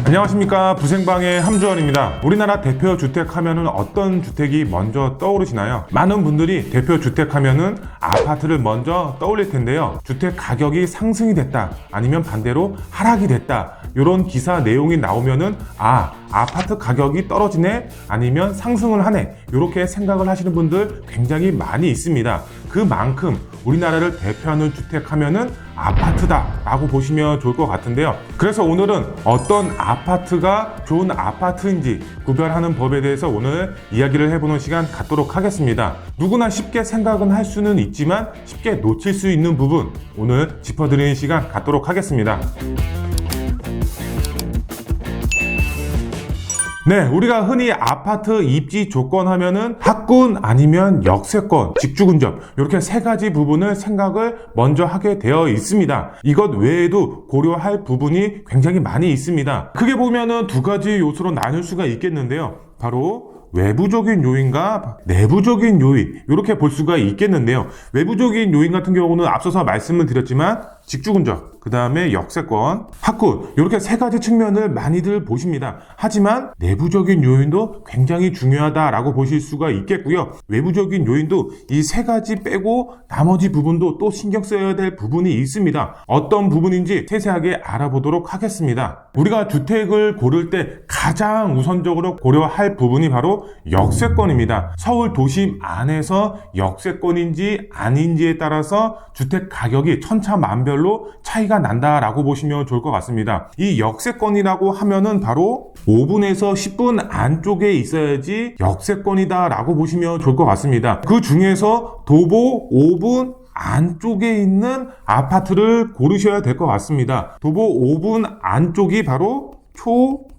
안녕하십니까, 부생방의 함주원입니다. 우리나라 대표 주택 하면은 어떤 주택이 먼저 떠오르시나요? 많은 분들이 대표 주택 하면은 아파트를 먼저 떠올릴 텐데요. 주택 가격이 상승이 됐다, 아니면 반대로 하락이 됐다, 이런 기사 내용이 나오면은 아파트 가격이 떨어지네, 아니면 상승을 하네, 이렇게 생각을 하시는 분들 굉장히 많이 있습니다. 그만큼 우리나라를 대표하는 주택 하면은 아파트다 라고 보시면 좋을 것 같은데요. 그래서 오늘은 어떤 아파트가 좋은 아파트인지 구별하는 법에 대해서 오늘 이야기를 해보는 시간 갖도록 하겠습니다. 누구나 쉽게 생각은 할 수는 있지만 쉽게 놓칠 수 있는 부분, 오늘 짚어드리는 시간 갖도록 하겠습니다. 네, 우리가 흔히 아파트 입지 조건 하면은 학군 아니면 역세권, 직주근접, 이렇게 세 가지 부분을 생각을 먼저 하게 되어 있습니다. 이것 외에도 고려할 부분이 굉장히 많이 있습니다. 크게 보면은 두 가지 요소로 나눌 수가 있겠는데요. 바로 외부적인 요인과 내부적인 요인, 이렇게 볼 수가 있겠는데요. 외부적인 요인 같은 경우는 앞서서 말씀을 드렸지만 직주근접, 그 다음에 역세권, 학군, 이렇게 세 가지 측면을 많이들 보십니다. 하지만 내부적인 요인도 굉장히 중요하다라고 보실 수가 있겠고요. 외부적인 요인도 이 세 가지 빼고 나머지 부분도 또 신경 써야 될 부분이 있습니다. 어떤 부분인지 세세하게 알아보도록 하겠습니다. 우리가 주택을 고를 때 가장 우선적으로 고려할 부분이 바로 역세권입니다. 서울 도심 안에서 역세권인지 아닌지에 따라서 주택 가격이 천차만별로 차이가 난다라고 보시면 좋을 것 같습니다. 이 역세권이라고 하면은 바로 5분에서 10분 안쪽에 있어야지 역세권이다 라고 보시면 좋을 것 같습니다. 그 중에서 도보 5분 안쪽에 있는 아파트를 고르셔야 될 것 같습니다. 도보 5분 안쪽이 바로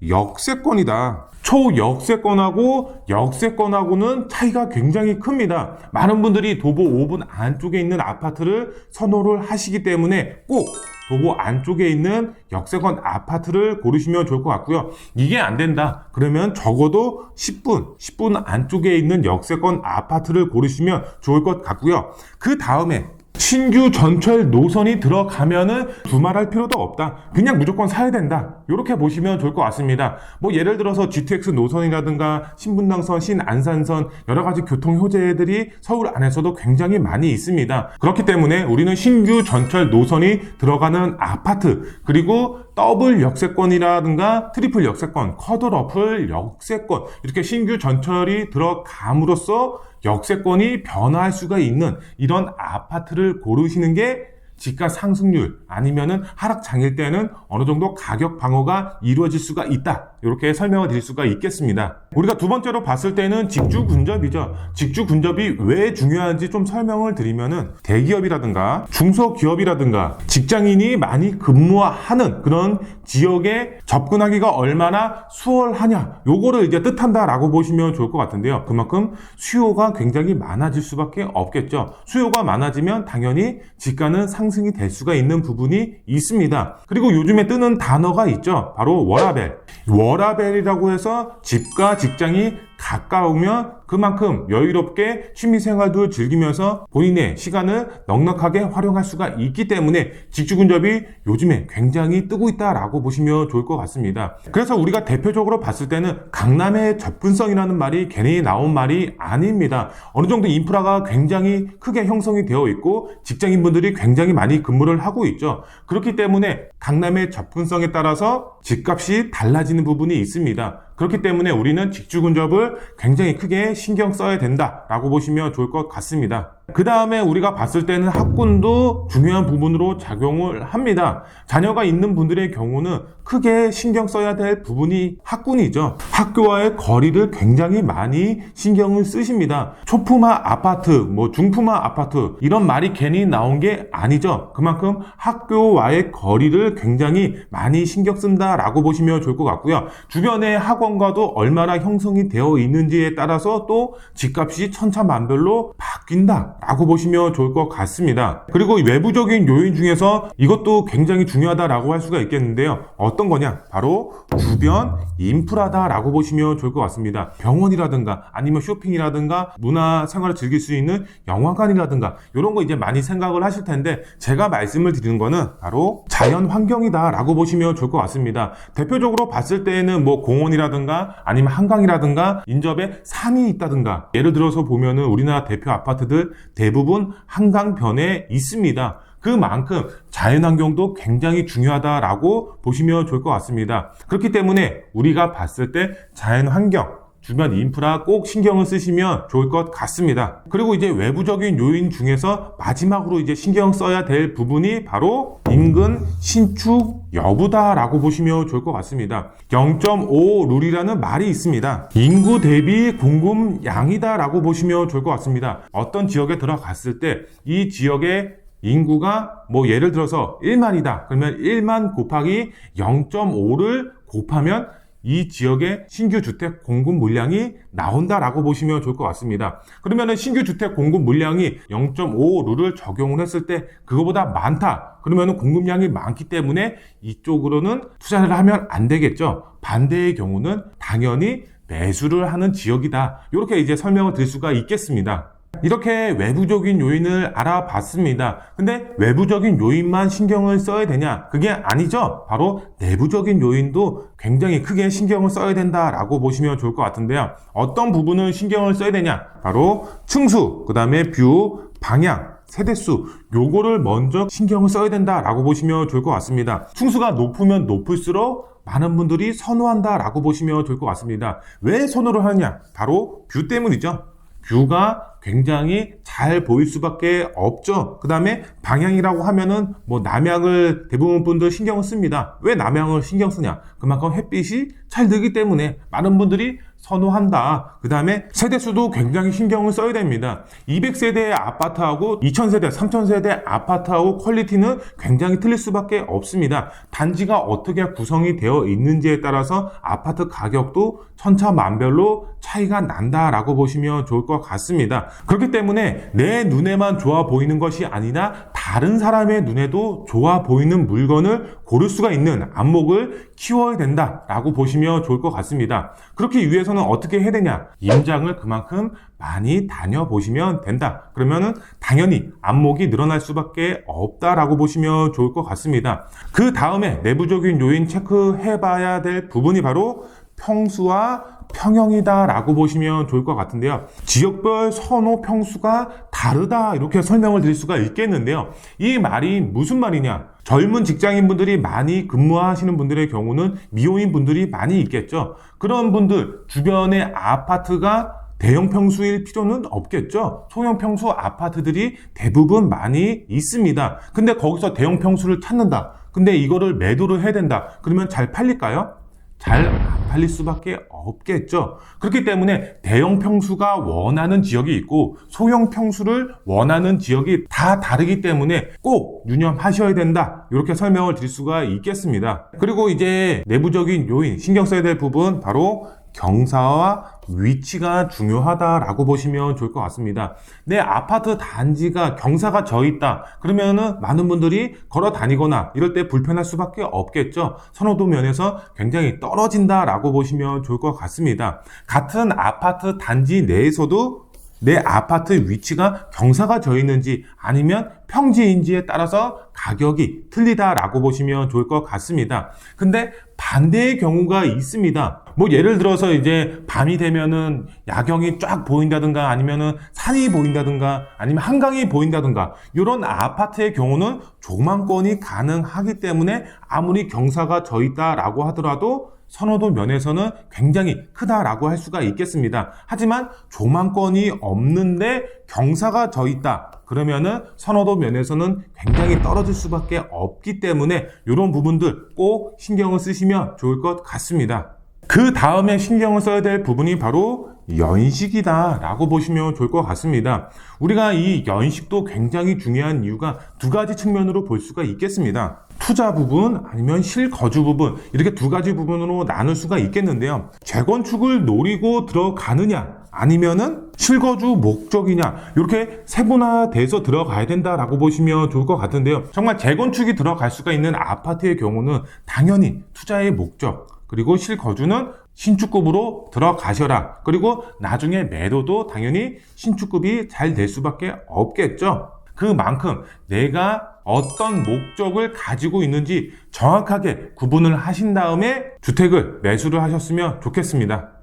초역세권이다. 초역세권하고 역세권하고는 차이가 굉장히 큽니다. 많은 분들이 도보 5분 안쪽에 있는 아파트를 선호를 하시기 때문에 꼭 도보 안쪽에 있는 역세권 아파트를 고르시면 좋을 것 같고요. 이게 안 된다 그러면 적어도 10분 안쪽에 있는 역세권 아파트를 고르시면 좋을 것 같고요. 그 다음에 신규 전철 노선이 들어가면은 두말할 필요도 없다, 그냥 무조건 사야 된다, 이렇게 보시면 좋을 것 같습니다. 뭐 예를 들어서 GTX 노선이라든가 신분당선, 신안산선, 여러 가지 교통 효제들이 서울 안에서도 굉장히 많이 있습니다. 그렇기 때문에 우리는 신규 전철 노선이 들어가는 아파트, 그리고 더블 역세권이라든가 트리플 역세권, 쿼드러플 역세권, 이렇게 신규 전철이 들어감으로써 역세권이 변화할 수가 있는 이런 아파트를 고르시는 게 집가 상승률 아니면은 하락장일 때는 어느 정도 가격 방어가 이루어질 수가 있다, 이렇게 설명을 드릴 수가 있겠습니다. 우리가 두 번째로 봤을 때는 직주근접이죠. 직주근접이 왜 중요한지 좀 설명을 드리면은 대기업이라든가 중소기업이라든가 직장인이 많이 근무하는 그런 지역에 접근하기가 얼마나 수월하냐, 요거를 이제 뜻한다라고 보시면 좋을 것 같은데요. 그만큼 수요가 굉장히 많아질 수밖에 없겠죠. 수요가 많아지면 당연히 집가는 상승이 될 수가 있는 부분이 있습니다. 그리고 요즘에 뜨는 단어가 있죠. 바로 워라밸. 워라밸이라고 해서 집과 직장이 가까우면 그만큼 여유롭게 취미생활도 즐기면서 본인의 시간을 넉넉하게 활용할 수가 있기 때문에 직주근접이 요즘에 굉장히 뜨고 있다라고 보시면 좋을 것 같습니다. 그래서 우리가 대표적으로 봤을 때는 강남의 접근성이라는 말이 괜히 나온 말이 아닙니다. 어느 정도 인프라가 굉장히 크게 형성이 되어 있고 직장인분들이 굉장히 많이 근무를 하고 있죠. 그렇기 때문에 강남의 접근성에 따라서 집값이 달라지는 부분이 있습니다. 그렇기 때문에 우리는 직주근접을 굉장히 크게 신경 써야 된다라고 보시면 좋을 것 같습니다. 그 다음에 우리가 봤을 때는 학군도 중요한 부분으로 작용을 합니다. 자녀가 있는 분들의 경우는 크게 신경 써야 될 부분이 학군이죠. 학교와의 거리를 굉장히 많이 신경을 쓰십니다. 초품화 아파트, 중품화 아파트, 이런 말이 괜히 나온 게 아니죠. 그만큼 학교와의 거리를 굉장히 많이 신경 쓴다라고 보시면 좋을 것 같고요. 주변의 학원과도 얼마나 형성이 되어 있는지에 따라서 또 집값이 천차만별로 바뀐다 라고 보시면 좋을 것 같습니다. 그리고 외부적인 요인 중에서 이것도 굉장히 중요하다라고 할 수가 있겠는데요. 어떤 거냐? 바로 주변 인프라다라고 보시면 좋을 것 같습니다. 병원이라든가 아니면 쇼핑이라든가 문화 생활을 즐길 수 있는 영화관이라든가 이런 거 이제 많이 생각을 하실 텐데, 제가 말씀을 드리는 거는 바로 자연 환경이다라고 보시면 좋을 것 같습니다. 대표적으로 봤을 때에는 뭐 공원이라든가 아니면 한강이라든가 인접에 산이 있다든가, 예를 들어서 보면은 우리나라 대표 아파트들 대부분 한강변에 있습니다. 그만큼 자연환경도 굉장히 중요하다라고 보시면 좋을 것 같습니다. 그렇기 때문에 우리가 봤을 때 자연환경, 주변 인프라 꼭 신경을 쓰시면 좋을 것 같습니다. 그리고 이제 외부적인 요인 중에서 마지막으로 이제 신경 써야 될 부분이 바로 인근 신축 여부다라고 보시면 좋을 것 같습니다. 0.5 룰이라는 말이 있습니다. 인구 대비 공급량이다라고 보시면 좋을 것 같습니다. 어떤 지역에 들어갔을 때 이 지역의 인구가 뭐 예를 들어서 1만이다. 그러면 1만 곱하기 0.5를 곱하면 이 지역의 신규 주택 공급 물량이 나온다라고 보시면 좋을 것 같습니다. 그러면은 신규 주택 공급 물량이 0.5 룰을 적용을 했을 때 그거보다 많다. 그러면은 공급량이 많기 때문에 이쪽으로는 투자를 하면 안 되겠죠. 반대의 경우는 당연히 매수를 하는 지역이다. 이렇게 이제 설명을 드릴 수가 있겠습니다. 이렇게 외부적인 요인을 알아봤습니다. 근데 외부적인 요인만 신경을 써야 되냐? 그게 아니죠. 바로 내부적인 요인도 굉장히 크게 신경을 써야 된다라고 보시면 좋을 것 같은데요. 어떤 부분을 신경을 써야 되냐? 바로 층수, 그 다음에 뷰, 방향, 세대수, 요거를 먼저 신경을 써야 된다라고 보시면 좋을 것 같습니다. 층수가 높으면 높을수록 많은 분들이 선호한다라고 보시면 좋을 것 같습니다. 왜 선호를 하느냐? 바로 뷰 때문이죠. 뷰가 굉장히 잘 보일 수밖에 없죠. 그 다음에 방향이라고 하면은 뭐 남향을 대부분 분들 신경을 씁니다. 왜 남향을 신경 쓰냐? 그만큼 햇빛이 잘 들기 때문에 많은 분들이 선호한다. 그 다음에 세대수도 굉장히 신경을 써야 됩니다. 200세대의 아파트하고 2000세대, 3000세대 아파트하고 퀄리티는 굉장히 틀릴 수밖에 없습니다. 단지가 어떻게 구성이 되어 있는지에 따라서 아파트 가격도 천차만별로 차이가 난다라고 보시면 좋을 것 같습니다. 그렇기 때문에 내 눈에만 좋아 보이는 것이 아니라 다른 사람의 눈에도 좋아 보이는 물건을 고를 수가 있는 안목을 키워야 된다라고 보시면 좋을 것 같습니다. 그렇기 위해서는 어떻게 해야 되냐? 임장을 그만큼 많이 다녀보시면 된다. 그러면은 당연히 안목이 늘어날 수밖에 없다라고 보시면 좋을 것 같습니다. 그 다음에 내부적인 요인 체크해 봐야 될 부분이 바로 평수와 평형이다 라고 보시면 좋을 것 같은데요. 지역별 선호 평수가 다르다 이렇게 설명을 드릴 수가 있겠는데요. 이 말이 무슨 말이냐? 젊은 직장인분들이 많이 근무하시는 분들의 경우는 미혼인 분들이 많이 있겠죠. 그런 분들 주변에 아파트가 대형 평수일 필요는 없겠죠. 소형 평수 아파트들이 대부분 많이 있습니다. 근데 거기서 대형 평수를 찾는다. 근데 이거를 매도를 해야 된다. 그러면 잘 팔릴까요? 잘 안 팔릴 수밖에 없겠죠. 그렇기 때문에 대형 평수가 원하는 지역이 있고 소형 평수를 원하는 지역이 다 다르기 때문에 꼭 유념하셔야 된다. 이렇게 설명을 드릴 수가 있겠습니다. 그리고 이제 내부적인 요인, 신경 써야 될 부분 바로 경사와 위치가 중요하다라고 보시면 좋을 것 같습니다. 내 아파트 단지가 경사가 져 있다. 그러면은 많은 분들이 걸어 다니거나 이럴 때 불편할 수밖에 없겠죠. 선호도 면에서 굉장히 떨어진다라고 보시면 좋을 것 같습니다. 같은 아파트 단지 내에서도 내 아파트 위치가 경사가 져 있는지 아니면 평지인지에 따라서 가격이 틀리다라고 보시면 좋을 것 같습니다. 근데 반대의 경우가 있습니다. 뭐 예를 들어서 이제 밤이 되면은 야경이 쫙 보인다든가 아니면은 산이 보인다든가 아니면 한강이 보인다든가 이런 아파트의 경우는 조망권이 가능하기 때문에 아무리 경사가 져 있다라고 하더라도 선호도 면에서는 굉장히 크다라고 할 수가 있겠습니다. 하지만 조망권이 없는데 경사가 져 있다. 그러면은 선호도 면에서는 굉장히 떨어질 수밖에 없기 때문에 이런 부분들 꼭 신경을 쓰시면 좋을 것 같습니다. 그 다음에 신경을 써야 될 부분이 바로 연식이다 라고 보시면 좋을 것 같습니다. 우리가 이 연식도 굉장히 중요한 이유가 두 가지 측면으로 볼 수가 있겠습니다. 투자 부분 아니면 실거주 부분 이렇게 두 가지 부분으로 나눌 수가 있겠는데요. 재건축을 노리고 들어가느냐 아니면은 실거주 목적이냐 이렇게 세분화돼서 들어가야 된다라고 보시면 좋을 것 같은데요. 정말 재건축이 들어갈 수가 있는 아파트의 경우는 당연히 투자의 목적 그리고 실거주는 신축급으로 들어가셔라. 그리고 나중에 매도도 당연히 신축급이 잘 될 수밖에 없겠죠. 그만큼 내가 어떤 목적을 가지고 있는지 정확하게 구분을 하신 다음에 주택을 매수를 하셨으면 좋겠습니다.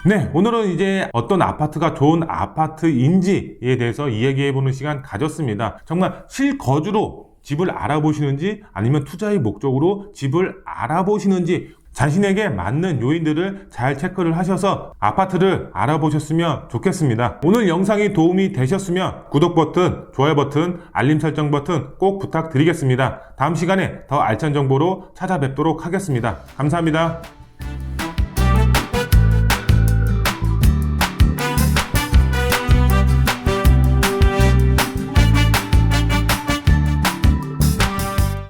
네, 오늘은 이제 어떤 아파트가 좋은 아파트인지에 대해서 이야기해보는 시간 가졌습니다. 정말 실거주로 집을 알아보시는지 아니면 투자의 목적으로 집을 알아보시는지 자신에게 맞는 요인들을 잘 체크를 하셔서 아파트를 알아보셨으면 좋겠습니다. 오늘 영상이 도움이 되셨으면 구독 버튼, 좋아요 버튼, 알림 설정 버튼 꼭 부탁드리겠습니다. 다음 시간에 더 알찬 정보로 찾아뵙도록 하겠습니다. 감사합니다.